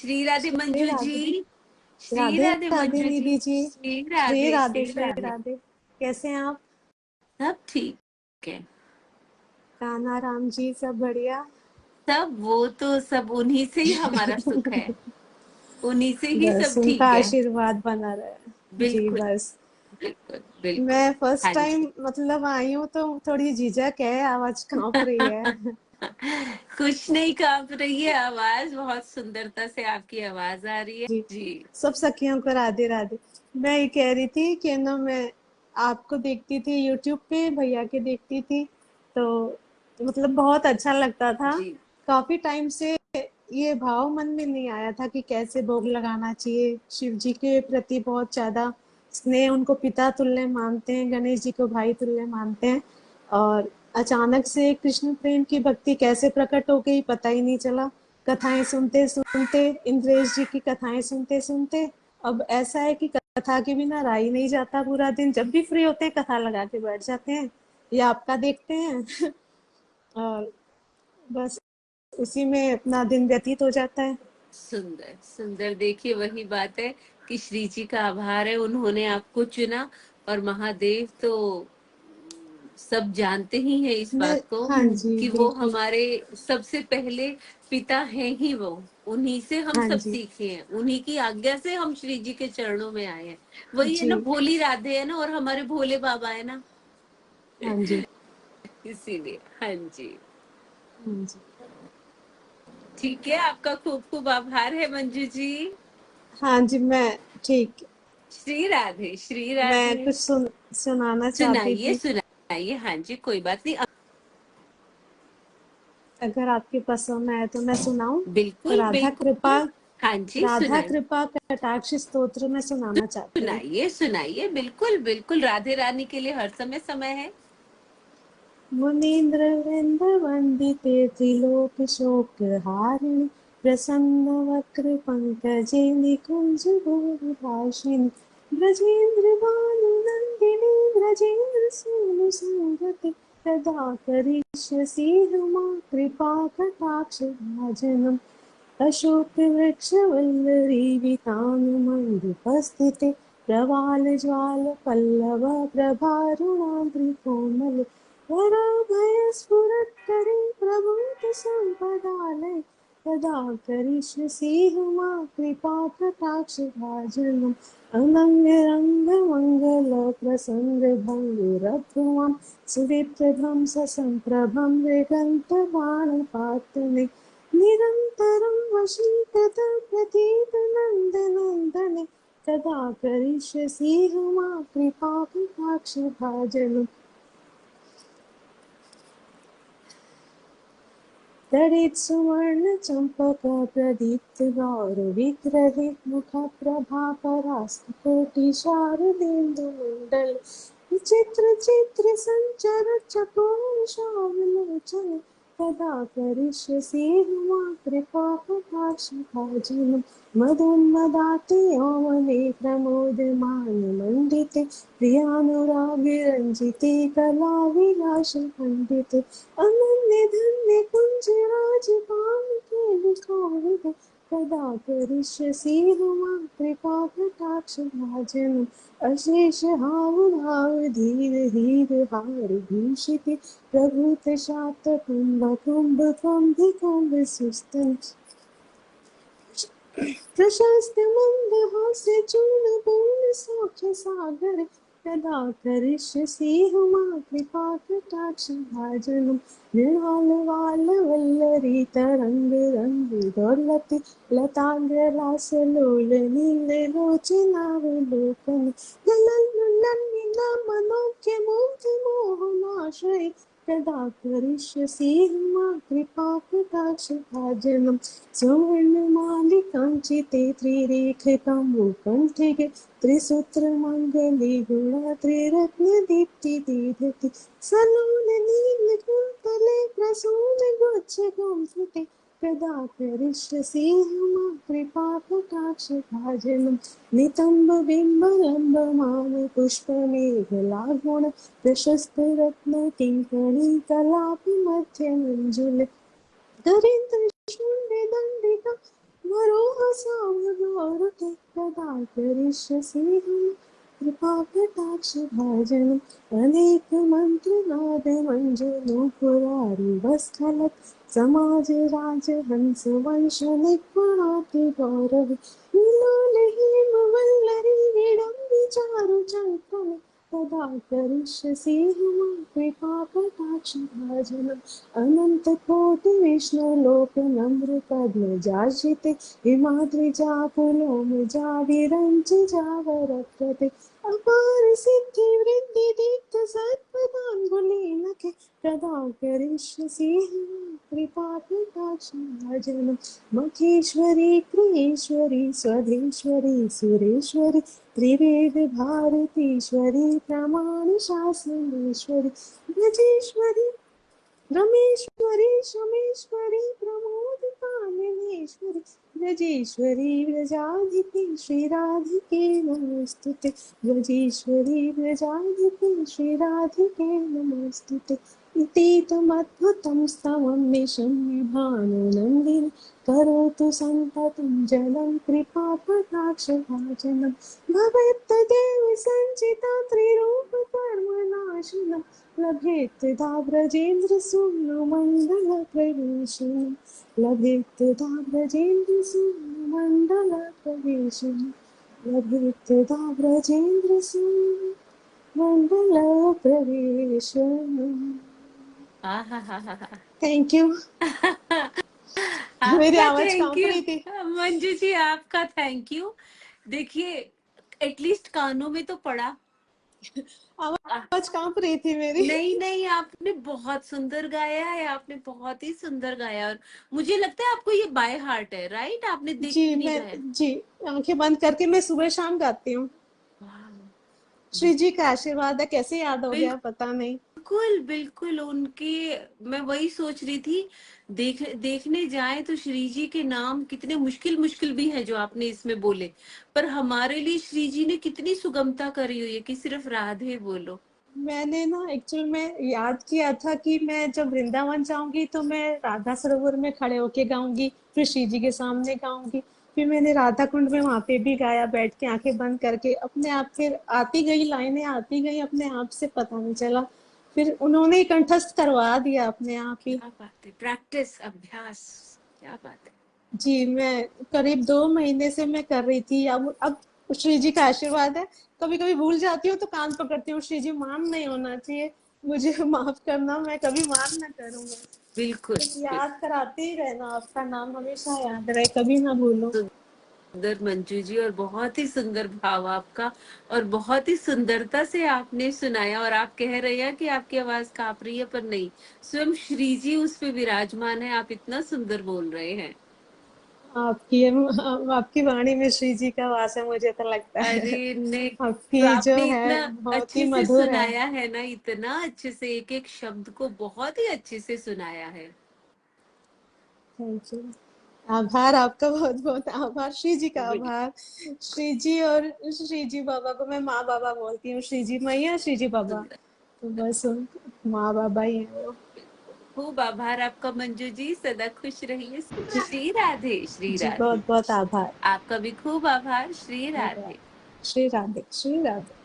श्री राधे श्री मंजू राधे जी। श्री राधे राधे राधे मंजू जी। निधि जी। श्री श्री राधे, राधे श्री श्री राधे। राधे। कैसे हैं आप? सब ठीक है। कान्हा राम जी सब बढ़िया। सब वो तो सब उन्हीं से ही हमारा सुख है, उन्हीं से ही बस सब उनका ठीक है। आशीर्वाद बना रहे जी। बिल्कुल बस बिल्कुल बिल्कुल। मैं फर्स्ट हाँ टाइम जी। मतलब आई हूँ तो थोड़ी झिझक है, आवाज कांप रही है। कुछ नहीं कांप रही है आवाज, बहुत सुंदरता से आपकी आवाज आ रही है जी जी। सब सखियों को राधे राधे। मैं ये कह रही थी कि ना मैं आपको देखती थी यूट्यूब पे, भैया के देखती थी तो मतलब बहुत अच्छा लगता था। जी काफी टाइम से ये भाव मन में नहीं आया था कि कैसे भोग लगाना चाहिए। शिव जी के प्रति बहुत ज्यादा स्नेह, उनको पिता तुल्य मानते हैं, गणेश जी को भाई तुल्य मानते हैं। और अचानक से कृष्ण प्रेम की भक्ति कैसे प्रकट हो गई पता ही नहीं चला। कथाएं सुनते सुनते, इंद्रेश जी की कथाएं सुनते सुनते अब ऐसा है कि कथा के बिना रहा ही नहीं जाता। पूरा दिन जब भी फ्री होते हैं कथा लगा के बैठ जाते हैं या आपका देखते हैं और बस उसी में अपना दिन व्यतीत हो जाता है। सुंदर सुंदर। देखिए वही बात है कि श्री जी का आभार है, उन्होंने आपको चुना। और महादेव तो सब जानते ही हैं इस मैं बात को हाँ जी कि वो बिल्कुल। हमारे सबसे पहले पिता हैं ही। वो उन्हीं से हम हाँ सब जी सीखे हैं, उन्हीं की आज्ञा से हम श्री जी के चरणों में आए हैं। वही है जी। ना, भोली राधे है ना, और हमारे भोले बाबा है ना। हाँ जी इसीलिए हाँ जी। हाँ जी। ठीक है, आपका खूब खूब आभार है मंजू जी। हाँ जी मैं ठीक। श्री राधे, श्री मैं राधे। कुछ सुनाना चाहती सुनाइए थी सुनाइए। हाँ जी, कोई बात नहीं। अगर आपके पसंद आए तो मैं सुनाऊं। बिल्कुल राधा कृपा, बिल्कुल। हाँ जी, राधा सुनाइए कृपा कटाक्ष स्तोत्र में सुनाना चाहती हूँ। सुनाइए सुनाइए। बिल्कुल बिल्कुल, राधे रानी के लिए हर समय समय है। मुनीन्द्र वृंद वंदिते त्रिलोक शोक हारिणि, प्रसन्न वक्र पंकजे निकुंज भाषिणी, ब्रजेन्द्र भानु नंदिनी ब्रजेन्द्र सूनु संगति, तदा करिष्यसि मा कृपा कटाक्ष भाजनम्। अशोक वृक्ष वल्लरी वितानमण्डपस्थिते, प्रवाल ज्वाल पल्लव प्रभारुणाद्रिकोमल, वराभय स्फुरत्करे प्रभूत सम्पदालय, तदा करिष्यसि मा कृपा कटाक्ष भाजनम्। अनंग रंग मंगल प्रसंग भंगुरध्रुवम्, सुविप्रभं ससंप्रभं मृगन्त बाणपातने, निरन्तरं वशीकृतं प्रतीतनन्दनन्दने, कदा करिष्यसि मा कृपा कटाक्षभाजनम्। तडित् सुवर्ण चंपक प्रदीप्त गौरविग्रहे, मुख प्रभा परास्त कोटि शारदेन्दु मंडल, विचित्र चित्र संचर चकोर श्यामलोचन, कदा करिष्यसि मा कृपा कटाक्ष भाजनम्। मदोन्मदाते ओमने प्रमोदमान मंडिते, प्रियानुराग रंजिते कला विलास खंडिते, अनन्य धन्य कुंज राज पान के विकारित, कदा करिष्यसि मा कृपा कटाक्ष भाजनम्। अशेष हाव भाव धीर धीर हार भूषित, प्रभुत शात कुंभ कुंभ कुंभ कुंभ सुस्तन, प्रशस्त मंद हास्य चूर्ण पूर्ण सौख्य सागर, कदा करिष्यसि मा कृपा कटाक्ष भाजनम्। मृणाल वाल वल्लरी तरंग रंग दौलति, लतांग रास लोल नील लोचनावलोकन, ललन ललन नीला मनोज्ञ मोद मोहनाश्रय, कदा करिष्यसि मा कृपा कटाक्ष भाजनम्। सुवर्णमालिकाञ्चिते त्रिरेखकमुकण्ठिके, त्रिसूत्रमङ्गले गुणत्रिरत्नदीप्तिदीधति, सलोलनीलकुन्तले प्रसूनगुच्छगुंफिते, कदा करिष्यसि मा कृपा कटाक्ष भाजनम्। नितम्बबिम्बलम्बमान पुष्पमेखलागुण, प्रशस्तरत्नकिङ्कणी कलापि मध्यमञ्जुले, धरेन्द्र शून्य दंडिका वरोह सावरोरुते कदा करिष्यसि हम कृपा कटाक्ष भाजनम् अनेक मंत्र नाद मंजनो पुरारी वस्खलत समाज राज हंस वंश निपुणाति गौरव नीलोलहीम वल्लरी विडम्बि चारु चक्र तदा करिष्यसि हम कृपा कटाक्ष भाजनम् अनंत कोटि विष्णु लोक नम्र पद्म जाशिते हिमाद्रिजा पुलोम जा विरंच जावरकृते अपार सिद्धि वृद्धि दीप्त सर्पदांगुलीनखे कदा करिष्यसि कृपा कटाक्ष भाजनम् मखेश्वरी क्रियेश्वरी स्वधेश्वरी सुरेश्वरी त्रिवेद भारतीश्वरी प्रमाण शासनेश्वरी ब्रजेश्वरी रमेश्वरी शमेश्वरी प्रमोद काननेश्वरी ब्रजेश्वरी ब्रजाधिपे श्रीराधिके नमोस्तुते ब्रजेश्वरी ब्रजाधिपे श्रीराधिके नमोस्तुते इतीतमद्भुतं स्तवं निशम्य भानुनन्दिनी करोतु सन्ततं जलं कृपाकटाक्षभाजनं भवेत्तदेव सञ्चिता त्रिरूपकर्मनाशनं लभेत् तदा ब्रजेन्द्रसूनुमण्डलप्रवेशम् लभेत् तदा ब्रजेन्द्रसूनुमण्डलप्रवेशम् लभेत् तदा ब्रजेन्द्रसूनुमण्डलप्रवेशम्। आहा। Thank you. मेरी आपका आवाज थैंक कांप यू रही थी। मंजू जी, आपका थैंक यू। देखिए, एटलीस्ट कानों में तो पड़ा। आवाज कांप रही थी मेरी। नहीं नहीं, आपने बहुत सुंदर गाया है, आपने बहुत ही सुंदर गाया। और मुझे लगता है आपको ये बाय हार्ट है, राइट? आपने देख जी के नहीं मैं गाया। जी आंखें बंद करके मैं सुबह शाम गाती हूँ। श्री जी का आशीर्वाद है, कैसे याद हो गया पता नहीं। बिल्कुल बिल्कुल, उनके मैं वही सोच रही थी। देखने जाए तो श्री जी के नाम कितने मुश्किल मुश्किल भी हैं जो आपने इसमें बोले, पर हमारे लिए श्री जी ने कितनी सुगमता करी हुई है कि सिर्फ राधे बोलो। मैंने ना एक्चुअल में याद किया था कि मैं जब वृंदावन जाऊंगी तो मैं राधा सरोवर में खड़े होके गाऊंगी, फिर श्री जी के सामने गाऊंगी। फिर मैंने राधा कुंड में वहां पे भी गाया, बैठ के आंखें बंद करके अपने आप। फिर आती गई लाइनें, आती गई अपने आप से, पता नहीं चला। फिर उन्होंने ही कंठस्थ करवा दिया अपने आप ही। क्या बात है, प्रैक्टिस, अभ्यास, क्या बात है। जी मैं करीब 2 महीने से मैं कर रही थी। अब श्री जी का आशीर्वाद है। कभी कभी भूल जाती हूँ तो कान पकड़ती हूँ, श्री जी मान नहीं होना चाहिए, मुझे माफ करना, मैं कभी मान ना करूंगा। बिल्कुल तो याद कराते ही रहना, आपका नाम हमेशा याद रहे, कभी ना भूलो। सुंदर मंजू जी, और बहुत ही सुंदर भाव आपका, और बहुत ही सुंदरता से आपने सुनाया। और आप कह रहे हैं कि आपकी आवाज कांप रही है, पर नहीं, स्वयं श्री जी उस पे विराजमान है। आप इतना सुंदर बोल रहे हैं। आपकी वाणी में श्री जी का वास है, मुझे तो लगता है। अरे ने, तो आपकी जो आपने है इतना बहुत ही अच्छे से मधुर है। सुनाया है ना, इतना अच्छे से, एक एक शब्द को बहुत ही अच्छे से सुनाया है। Thank you. आभार आपका, बहुत बहुत आभार, श्री जी का बिल्कुल। आभार। श्री जी और श्री जी बाबा को मैं माँ बाबा बोलती हूँ, श्री जी मैया श्री जी बाबा, सुंदर। तो बस माँ बाबा ही है वो। खूब आभार आपका मंजू जी, सदा खुश रहिए। श्री राधे, श्री जी राधे। बहुत बहुत आभार। आपका भी खूब आभार। श्री धन्यवाद। राधे। श्री राधे, श्री राधे।